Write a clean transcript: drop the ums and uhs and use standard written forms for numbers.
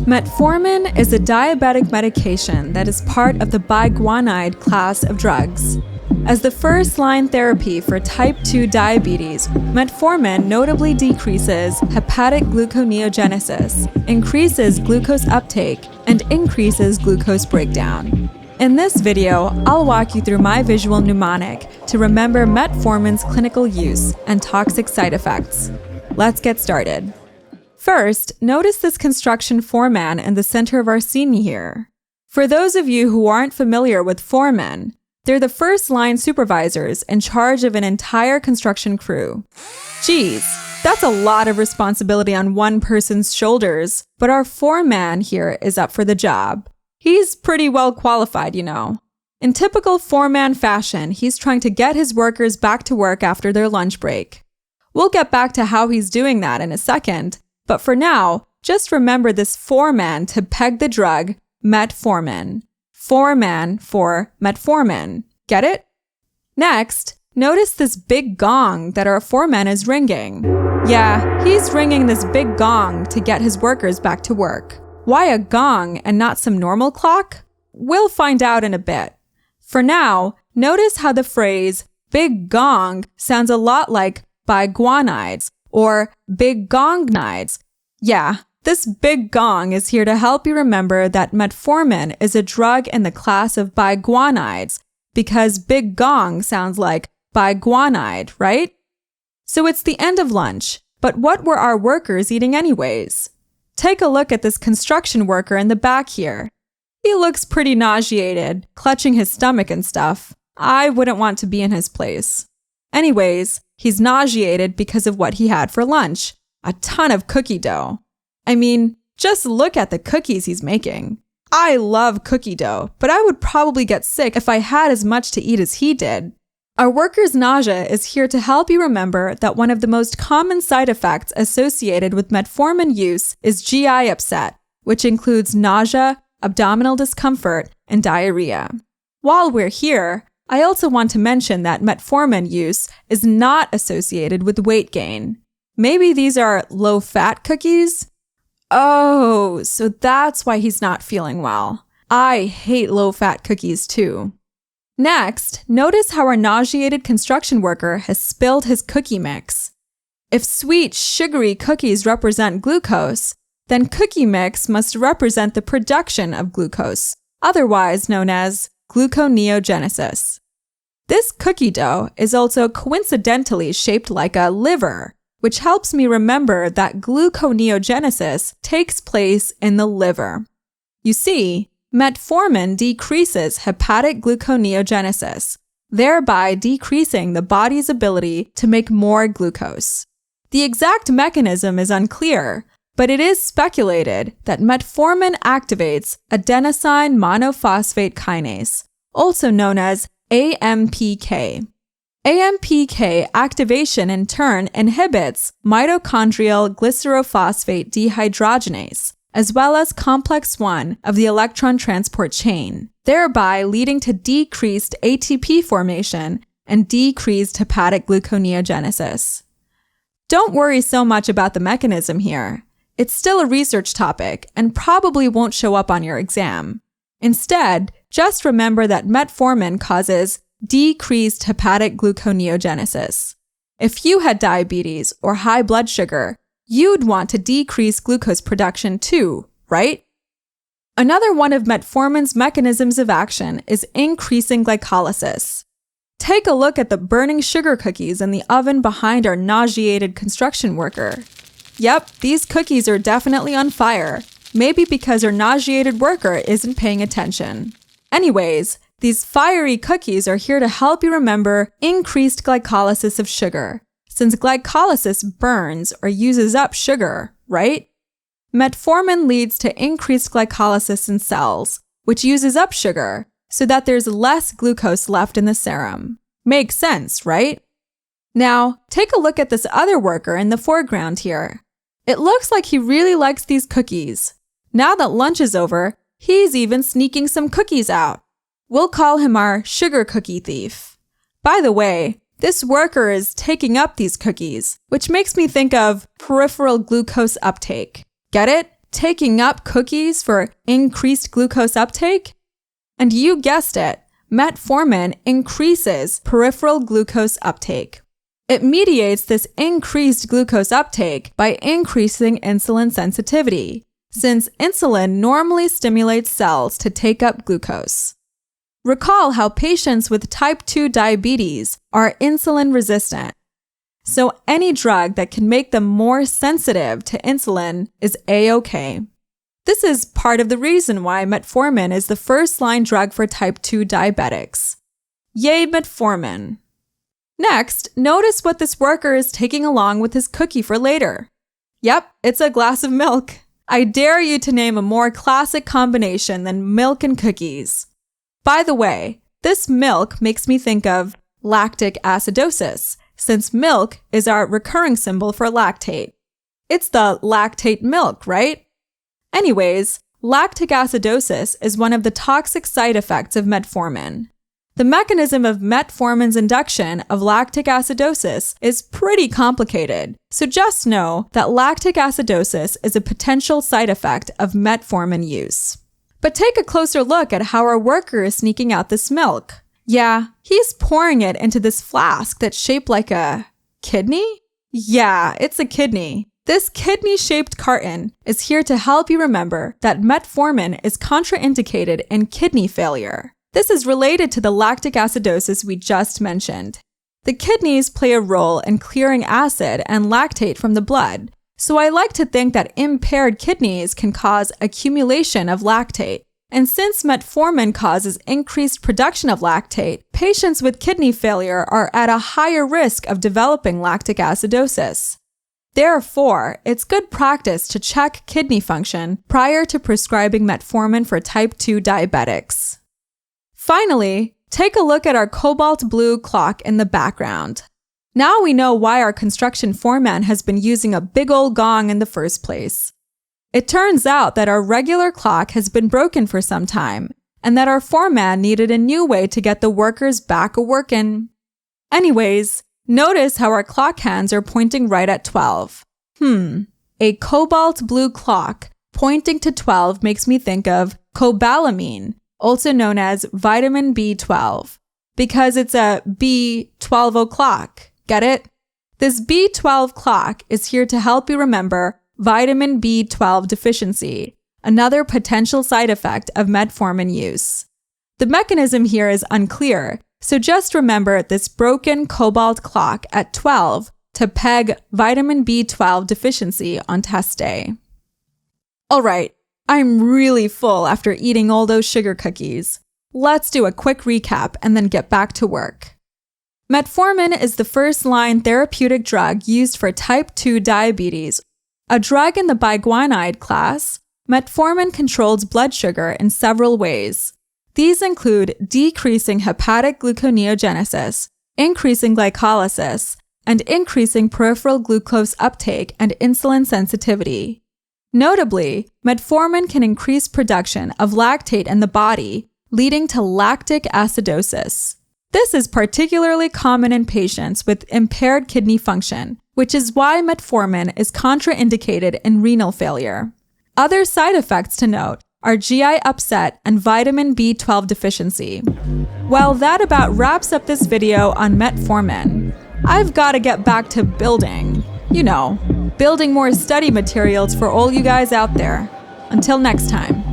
Metformin is a diabetic medication that is part of the biguanide class of drugs. As the first-line therapy for type 2 diabetes, metformin notably decreases hepatic gluconeogenesis, increases glucose uptake, and increases glucose breakdown. In this video, I'll walk you through my visual mnemonic to remember metformin's clinical use and toxic side effects. Let's get started. First, notice this construction foreman in the center of our scene here. For those of you who aren't familiar with foremen, they're the first-line supervisors in charge of an entire construction crew. Geez, that's a lot of responsibility on one person's shoulders, but our foreman here is up for the job. He's pretty well qualified, you know. In typical foreman fashion, he's trying to get his workers back to work after their lunch break. We'll get back to how he's doing that in a second, but for now, just remember this foreman to peg the drug metformin. Foreman for metformin. Get it? Next, notice this big gong that our foreman is ringing. Yeah, he's ringing this big gong to get his workers back to work. Why a gong and not some normal clock? We'll find out in a bit. For now, notice how the phrase big gong sounds a lot like biguanides or big gongnides. Yeah, this big gong is here to help you remember that metformin is a drug in the class of biguanides because big gong sounds like biguanide, right? So it's the end of lunch, but what were our workers eating anyways? Take a look at this construction worker in the back here. He looks pretty nauseated, clutching his stomach and stuff. I wouldn't want to be in his place. Anyways, he's nauseated because of what he had for lunch. A ton of cookie dough. I mean, just look at the cookies he's making. I love cookie dough, but I would probably get sick if I had as much to eat as he did. Our worker's nausea is here to help you remember that one of the most common side effects associated with metformin use is GI upset, which includes nausea, abdominal discomfort, and diarrhea. While we're here, I also want to mention that metformin use is not associated with weight gain. Maybe these are low-fat cookies? Oh, so that's why he's not feeling well. I hate low-fat cookies too. Next, notice how our nauseated construction worker has spilled his cookie mix. If sweet, sugary cookies represent glucose, then cookie mix must represent the production of glucose, otherwise known as gluconeogenesis. This cookie dough is also coincidentally shaped like a liver, which helps me remember that gluconeogenesis takes place in the liver. You see, metformin decreases hepatic gluconeogenesis, thereby decreasing the body's ability to make more glucose. The exact mechanism is unclear, but it is speculated that metformin activates adenosine monophosphate kinase, also known as AMPK. AMPK activation in turn inhibits mitochondrial glycerophosphate dehydrogenase, as well as complex 1 of the electron transport chain, thereby leading to decreased ATP formation and decreased hepatic gluconeogenesis. Don't worry so much about the mechanism here. It's still a research topic and probably won't show up on your exam. Instead, just remember that metformin causes decreased hepatic gluconeogenesis. If you had diabetes or high blood sugar, you'd want to decrease glucose production too, right? Another one of metformin's mechanisms of action is increasing glycolysis. Take a look at the burning sugar cookies in the oven behind our nauseated construction worker. Yep, these cookies are definitely on fire, maybe because our nauseated worker isn't paying attention. Anyways, these fiery cookies are here to help you remember increased glycolysis of sugar, since glycolysis burns or uses up sugar, right? Metformin leads to increased glycolysis in cells, which uses up sugar, so that there's less glucose left in the serum. Makes sense, right? Now, take a look at this other worker in the foreground here. It looks like he really likes these cookies. Now that lunch is over, he's even sneaking some cookies out. We'll call him our sugar cookie thief. By the way, this worker is taking up these cookies, which makes me think of peripheral glucose uptake. Get it? taking up cookies for increased glucose uptake? And you guessed it, metformin increases peripheral glucose uptake. It mediates this increased glucose uptake by increasing insulin sensitivity, since insulin normally stimulates cells to take up glucose. Recall how patients with type 2 diabetes are insulin resistant. So any drug that can make them more sensitive to insulin is A-OK. This is part of the reason why metformin is the first-line drug for type 2 diabetics. Yay, metformin! Next, notice what this worker is taking along with his cookie for later. Yep, it's a glass of milk. I dare you to name a more classic combination than milk and cookies. By the way, this milk makes me think of lactic acidosis, since milk is our recurring symbol for lactate. It's the lactate milk, right? Anyways, lactic acidosis is one of the toxic side effects of metformin. The mechanism of metformin's induction of lactic acidosis is pretty complicated, so just know that lactic acidosis is a potential side effect of metformin use. But take a closer look at how our worker is sneaking out this milk. Yeah, he's pouring it into this flask that's shaped like a kidney? Yeah, it's a kidney. This kidney-shaped carton is here to help you remember that metformin is contraindicated in kidney failure. This is related to the lactic acidosis we just mentioned. The kidneys play a role in clearing acid and lactate from the blood, so I like to think that impaired kidneys can cause accumulation of lactate. And since metformin causes increased production of lactate, patients with kidney failure are at a higher risk of developing lactic acidosis. Therefore, it's good practice to check kidney function prior to prescribing metformin for type 2 diabetics. Finally, take a look at our cobalt blue clock in the background. Now we know why our construction foreman has been using a big old gong in the first place. It turns out that our regular clock has been broken for some time, and that our foreman needed a new way to get the workers back a-workin'. Anyways, notice how our clock hands are pointing right at 12. A cobalt blue clock pointing to 12 makes me think of cobalamin, also known as vitamin B12, because it's a B12 o'clock. Get it? This B12 clock is here to help you remember vitamin B12 deficiency, another potential side effect of metformin use. The mechanism here is unclear, so just remember this broken cobalt clock at 12 to peg vitamin B12 deficiency on test day. Alright, I'm really full after eating all those sugar cookies. Let's do a quick recap and then get back to work. Metformin is the first-line therapeutic drug used for type 2 diabetes. A drug in the biguanide class, metformin controls blood sugar in several ways. These include decreasing hepatic gluconeogenesis, increasing glycolysis, and increasing peripheral glucose uptake and insulin sensitivity. Notably, metformin can increase production of lactate in the body, leading to lactic acidosis. This is particularly common in patients with impaired kidney function, which is why metformin is contraindicated in renal failure. Other side effects to note are GI upset and vitamin B12 deficiency. Well, that about wraps up this video on metformin. I've got to get back to building more study materials for all you guys out there. Until next time.